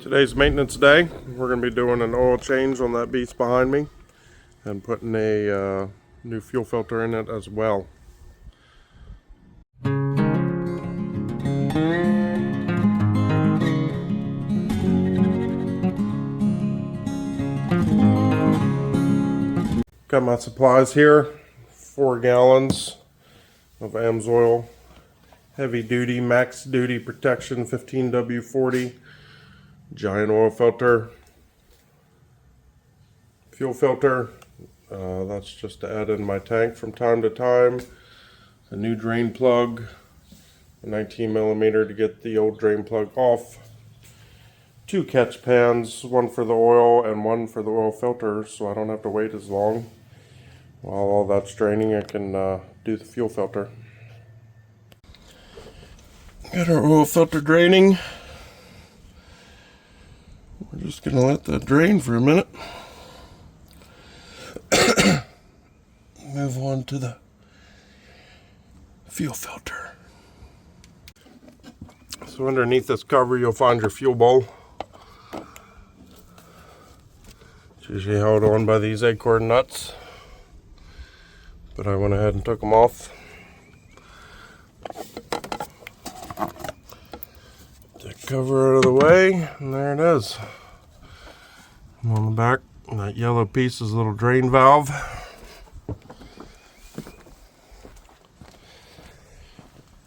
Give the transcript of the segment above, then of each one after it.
Today's maintenance day. We're going to be doing an oil change on that beast behind me and putting a new fuel filter in it as well. Got my supplies here. 4 gallons of AMSOIL heavy duty max duty protection 15W40 giant oil filter, fuel filter. That's just to add in my tank from time to time. A new drain plug, a 19mm to get the old drain plug off. 2 catch pans, one for the oil and one for the oil filter, so I don't have to wait as long. While all that's draining, I can do the fuel filter. Got our oil filter draining. We're just going to let that drain for a minute. Move on to the fuel filter. So underneath this cover you'll find your fuel bowl. It's usually held on by these acorn nuts, but I went ahead and took them off. The cover out of the way, and there it is. And on the back, that yellow piece is a little drain valve.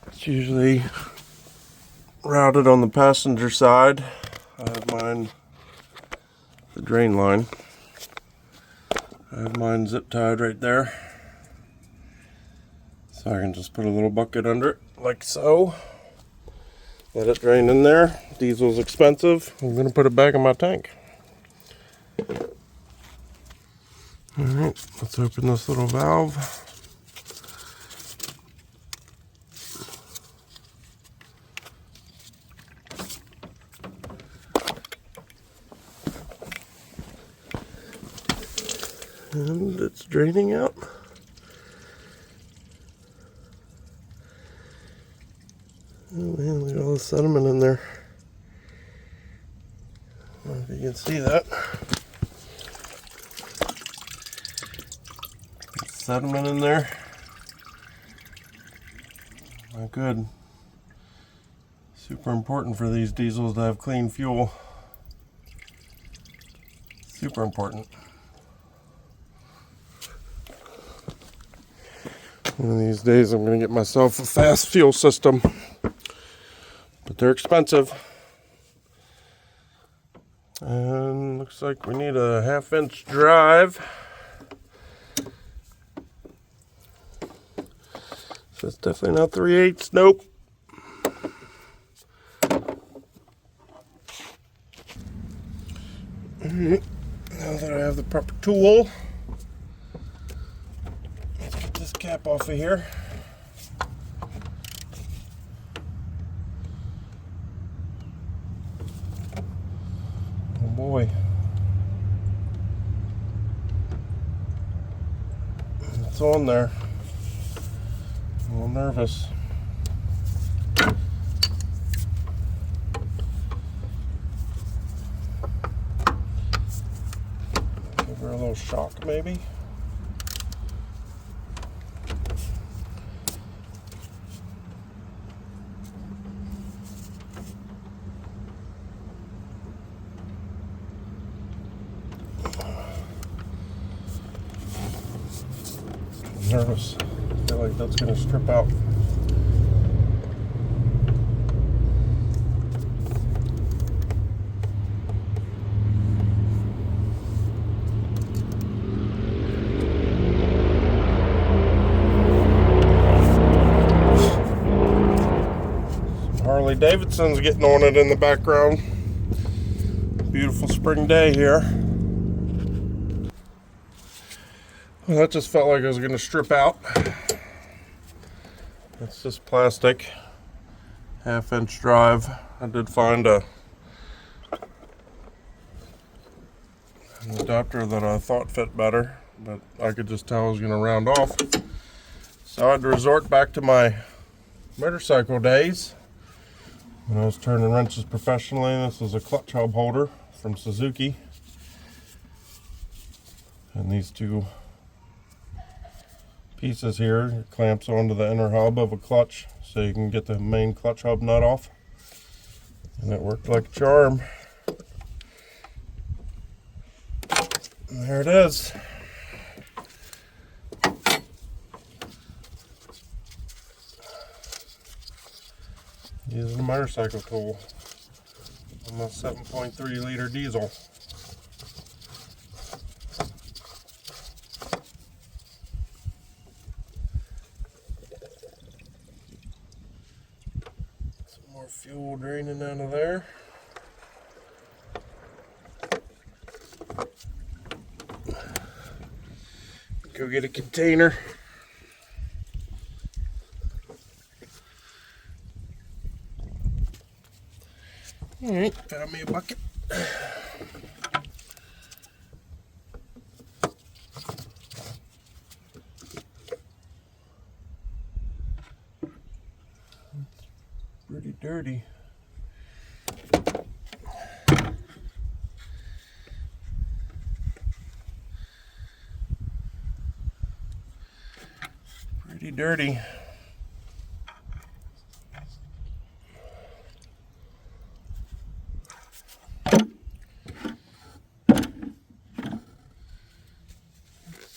It's usually routed on the passenger side. I have mine, the drain line. I have mine zip tied right there. So I can just put a little bucket under it, like so. Let it drain in there. Diesel's expensive. I'm going to put it back in my tank. Alright, let's open this little valve. And it's draining out. Oh man, look at all the sediment in there. I don't know if you can see that. Sediment in there. Not good. Super important for these diesels to have clean fuel. Super important. One of these days I'm going to get myself a fast fuel system. But they're expensive. And looks like we need a 1/2-inch drive. So it's definitely not 3/8. Nope. Alright. Now that I have the proper tool, let's get this cap off of here. Oh boy. It's on there. I'm a little nervous. Give her a little shock maybe. Nervous. I feel like that's going to strip out. Some Harley Davidson's getting on it in the background. Beautiful spring day here. Well, that just felt like it was going to strip out. It's just plastic, 1/2-inch drive. I did find an adapter that I thought fit better, but I could just tell it was going to round off. So I had to resort back to my motorcycle days When I was turning wrenches professionally, this is a clutch hub holder from Suzuki. And these two pieces here clamps onto the inner hub of a clutch so you can get the main clutch hub nut off. And it worked like a charm. And there it is. Using a motorcycle tool on my 7.3 liter diesel. Some more fuel draining out of there. Go get a container. Alright, got me a bucket. Pretty dirty. Pretty dirty.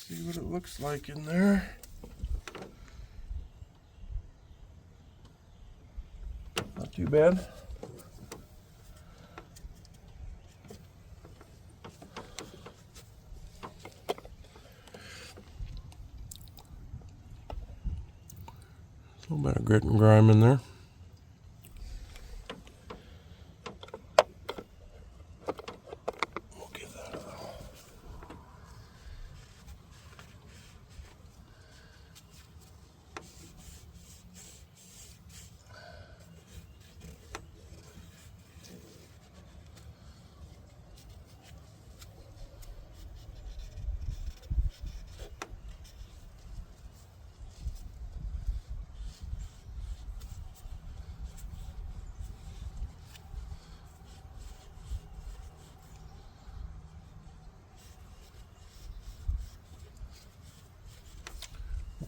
See what it looks like in there. Not too bad. A little bit of grit and grime in there. We'll get that out.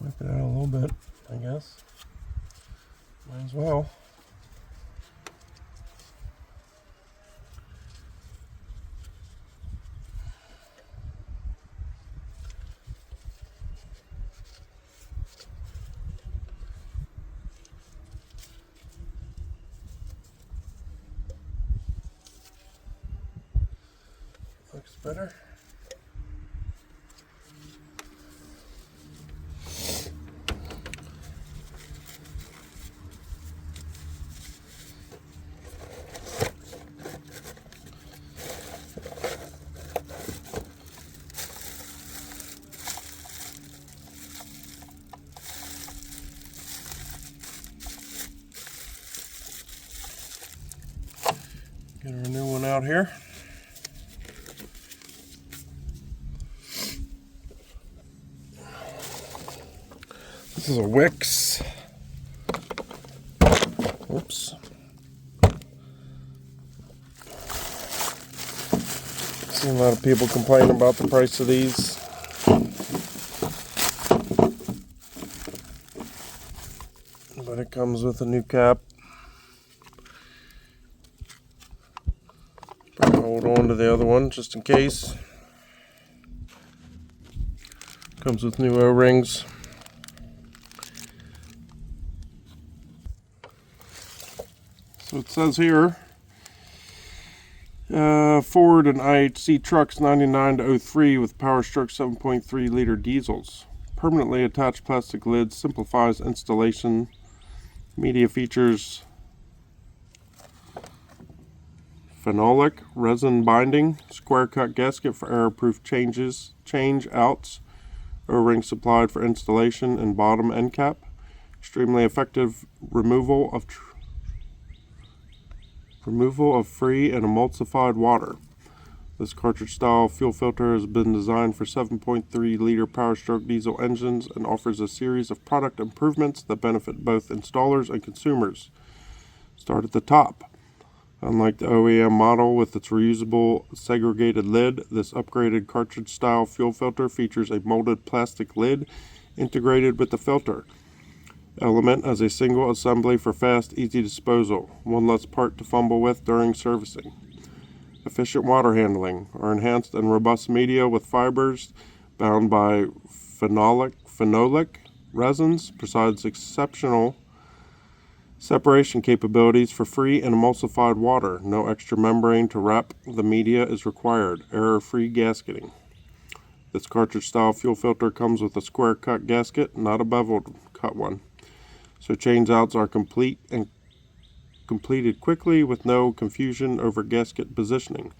Wipe it out a little bit, I guess. Might as well. Looks better. Get our new one out here. This is a Wix. Oops. Seen a lot of people complain about the price of these. But it comes with a new cap. Hold on to the other one just in case. Comes with new O-rings. So it says here, Ford and IHC trucks 99 to 03 with Power Stroke 7.3 liter diesels. Permanently attached plastic lids simplifies installation. Media features phenolic resin binding, square cut gasket for error-proof change outs, O-ring supplied for installation and bottom end cap, extremely effective removal of free and emulsified water. This cartridge style fuel filter has been designed for 7.3 liter Power Stroke diesel engines and offers a series of product improvements that benefit both installers and consumers. Start at the top. Unlike the OEM model with its reusable segregated lid, this upgraded cartridge-style fuel filter features a molded plastic lid integrated with the filter element as a single assembly for fast, easy disposal, one less part to fumble with during servicing. Efficient water handling are enhanced and robust media with fibers bound by phenolic resins, provides exceptional separation capabilities for free and emulsified water. No extra membrane to wrap the media is required. Error-free gasketing. This cartridge-style fuel filter comes with a square cut gasket, not a beveled cut one. So change outs are complete and completed quickly with no confusion over gasket positioning.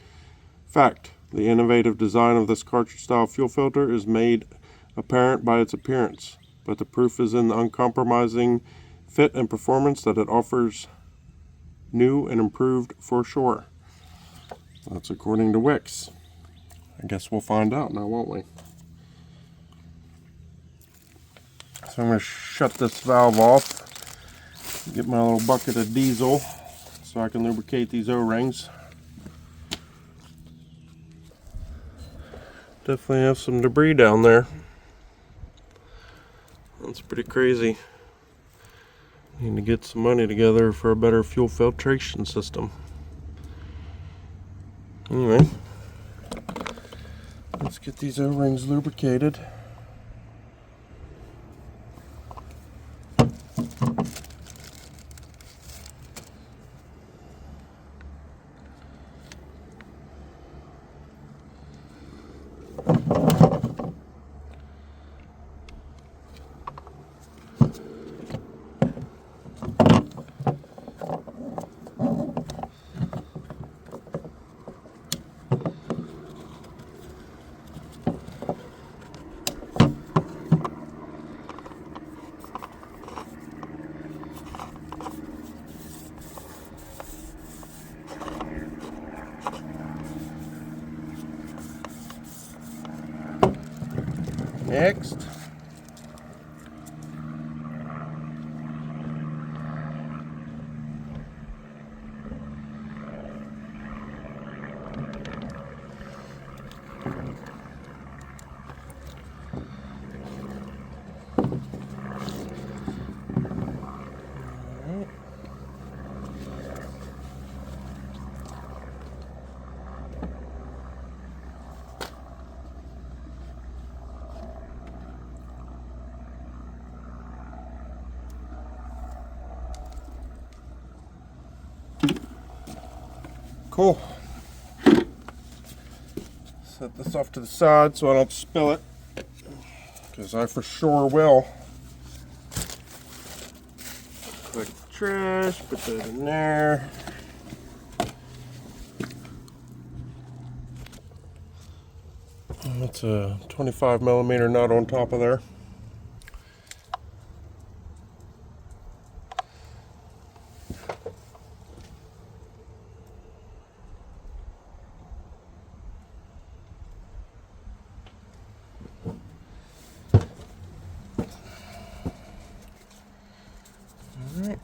Fact: the innovative design of this cartridge-style fuel filter is made apparent by its appearance, but the proof is in the uncompromising fit and performance that it offers, new and improved for sure. That's according to Wix. I guess we'll find out now, won't we? So I'm going to shut this valve off, get my little bucket of diesel so I can lubricate these O-rings. Definitely have some debris down there. That's pretty crazy. Need to get some money together for a better fuel filtration system. Anyway, let's get these O-rings lubricated. Next, cool. Set this off to the side so I don't spill it, because I for sure will. Quick trash, put that in there. That's a 25mm nut on top of there. Alright,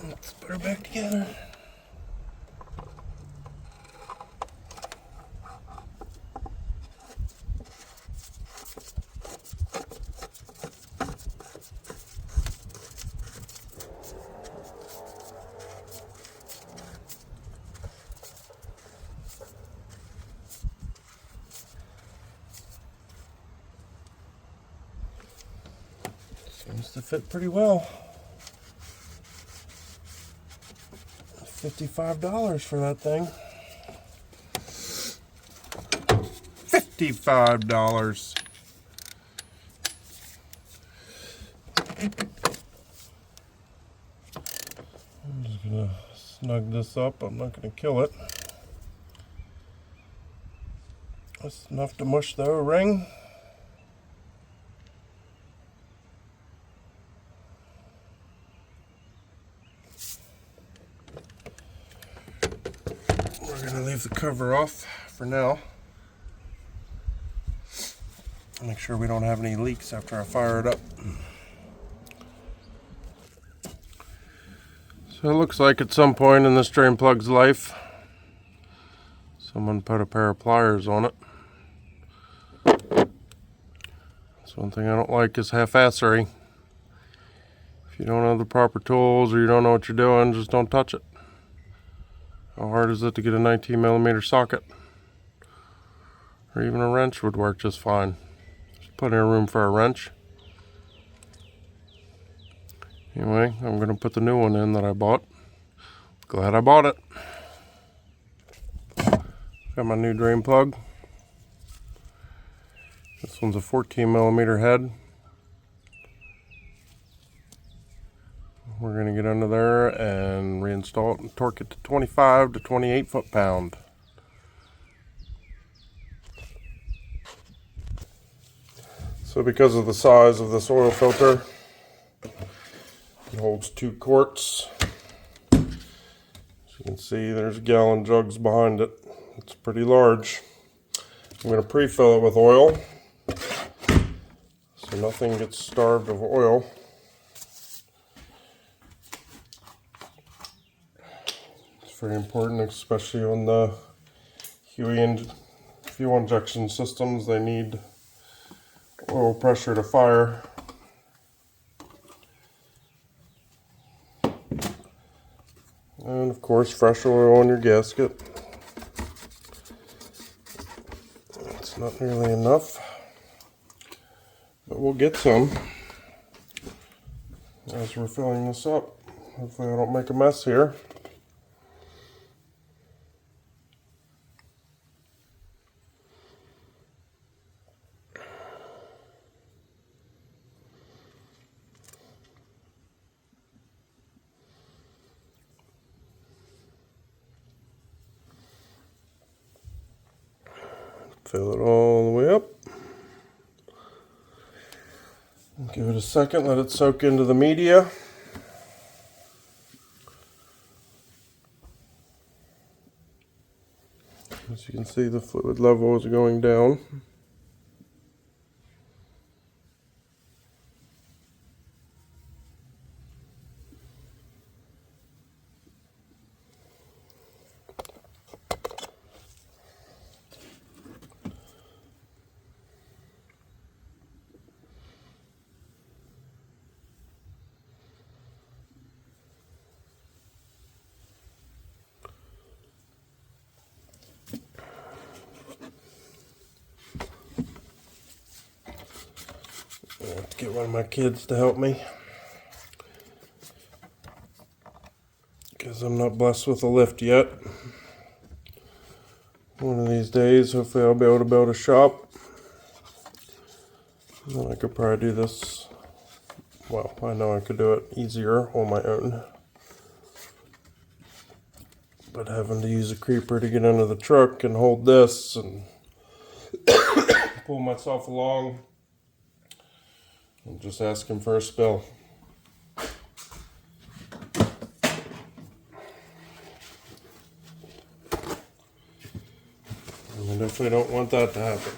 let's put her back together. Seems to fit pretty well. $55 for that thing. $55. I'm just gonna snug this up. I'm not gonna kill it. That's enough to mush the O-ring. We're gonna leave the cover off for now. Make sure we don't have any leaks after I fire it up. So it looks like at some point in this drain plug's life, someone put a pair of pliers on it. That's one thing I don't like is half-assery. If you don't have the proper tools or you don't know what you're doing, just don't touch it. How hard is it to get a 19mm socket? Or even a wrench would work just fine. There's plenty of room for a wrench. Anyway, I'm going to put the new one in that I bought. Glad I bought it. Got my new drain plug. This one's a 14mm head. We're going to get under there and reinstall it and torque it to 25 to 28 foot-pound. So because of the size of this oil filter, it holds 2 quarts. As you can see, there's gallon jugs behind it. It's pretty large. I'm going to pre-fill it with oil so nothing gets starved of oil. It's very important, especially on the HUI and fuel injection systems. They need oil pressure to fire. And of course, fresh oil on your gasket. It's not nearly enough, but we'll get some as we're filling this up. Hopefully I don't make a mess here. Fill it all the way up. Give it a second, let it soak into the media. As you can see, the fluid level is going down. I have to get one of my kids to help me because I'm not blessed with a lift yet. One of these days, hopefully I'll be able to build a shop. And then I could probably do this, well, I know I could do it easier on my own. But having to use a creeper to get under the truck and hold this and pull myself along, I'm just asking for a spill. And I definitely don't want that to happen.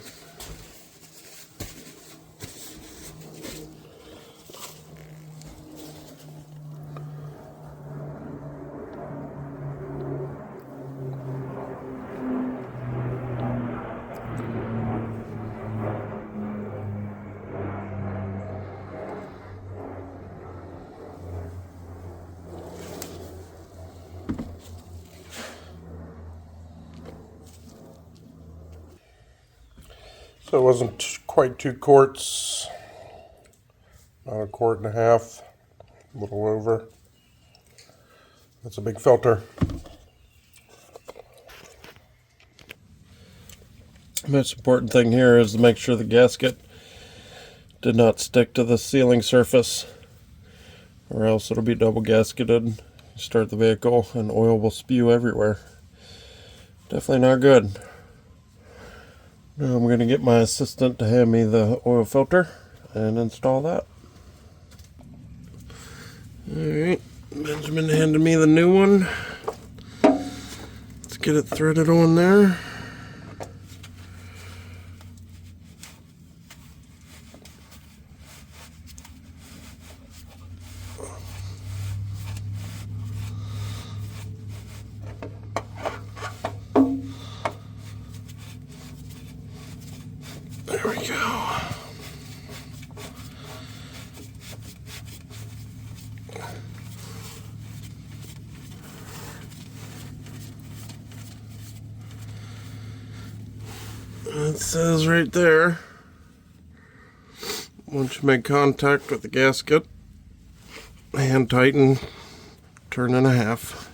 So it wasn't quite 2 quarts, about 1.5 quarts, a little over. That's a big filter. The most important thing here is to make sure the gasket did not stick to the sealing surface, or else it'll be double gasketed. Start the vehicle and oil will spew everywhere. Definitely not good. Now I'm going to get my assistant to hand me the oil filter and install that. Alright, Benjamin handed me the new one. Let's get it threaded on there. There we go. It says right there, once you make contact with the gasket, hand tighten, turn in a half.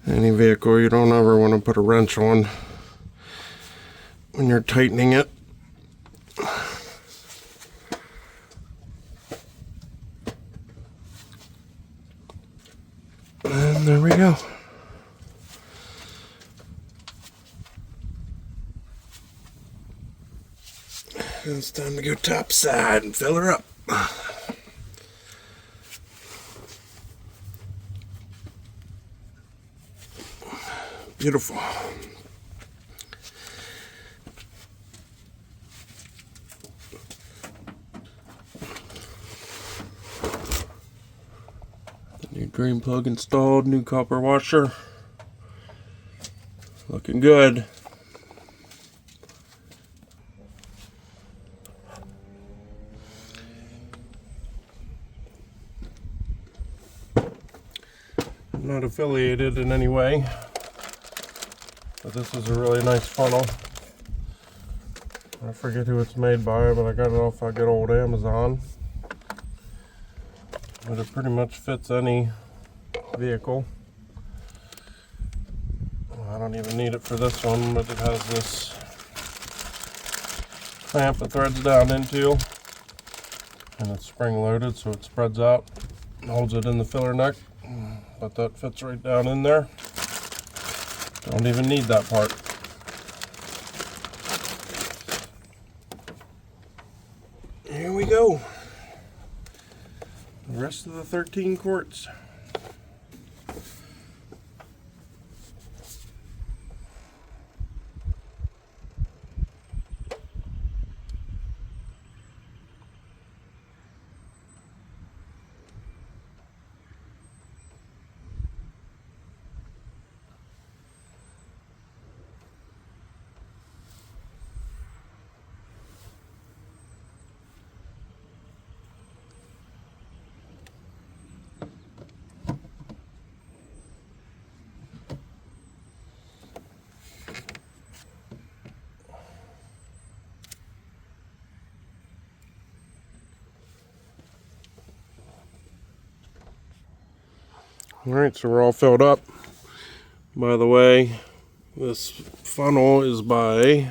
Any vehicle, you don't ever want to put a wrench on when you're tightening it. And there we go. It's time to go top side and fill her up. Beautiful. New drain plug installed, new copper washer. Looking good. I'm not affiliated in any way, but this is a really nice funnel. I forget who it's made by, but I got it off a good old Amazon. But it pretty much fits any vehicle. I don't even need it for this one, but it has this clamp it threads down into, and it's spring loaded, so it spreads out and holds it in the filler neck. But that fits right down in there. Don't even need that part. Here we go. The rest of the 13 quarts. Alright, so we're all filled up. By the way, this funnel is by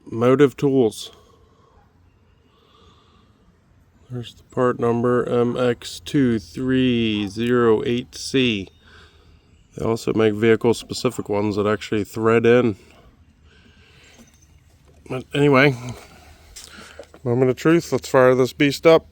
Motive Tools. There's the part number MX2308C. They also make vehicle specific ones that actually thread in. But anyway, moment of truth, let's fire this beast up.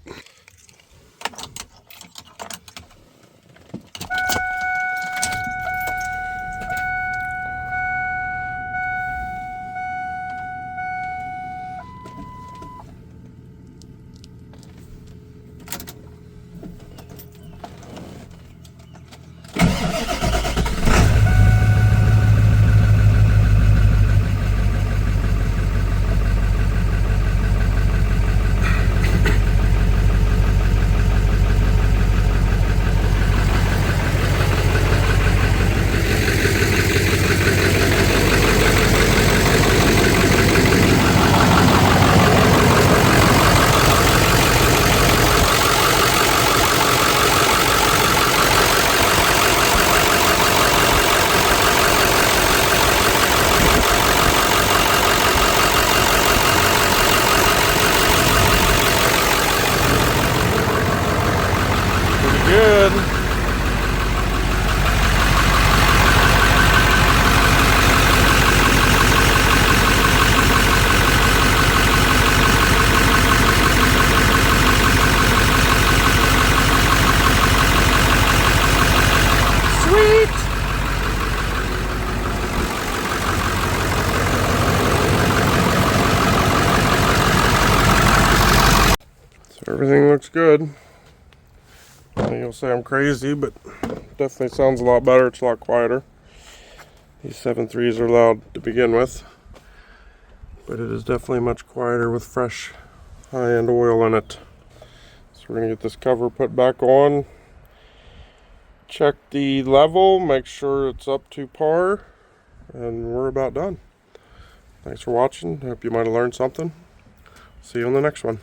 Good. Sweet. So everything looks good. You'll say I'm crazy, but definitely sounds a lot better. It's a lot quieter. These 7.3s are loud to begin with, but it is definitely much quieter with fresh high-end oil in it. So we're going to get this cover put back on, check the level, make sure it's up to par, and we're about done. Thanks for watching. Hope you might have learned something. See you on the next one.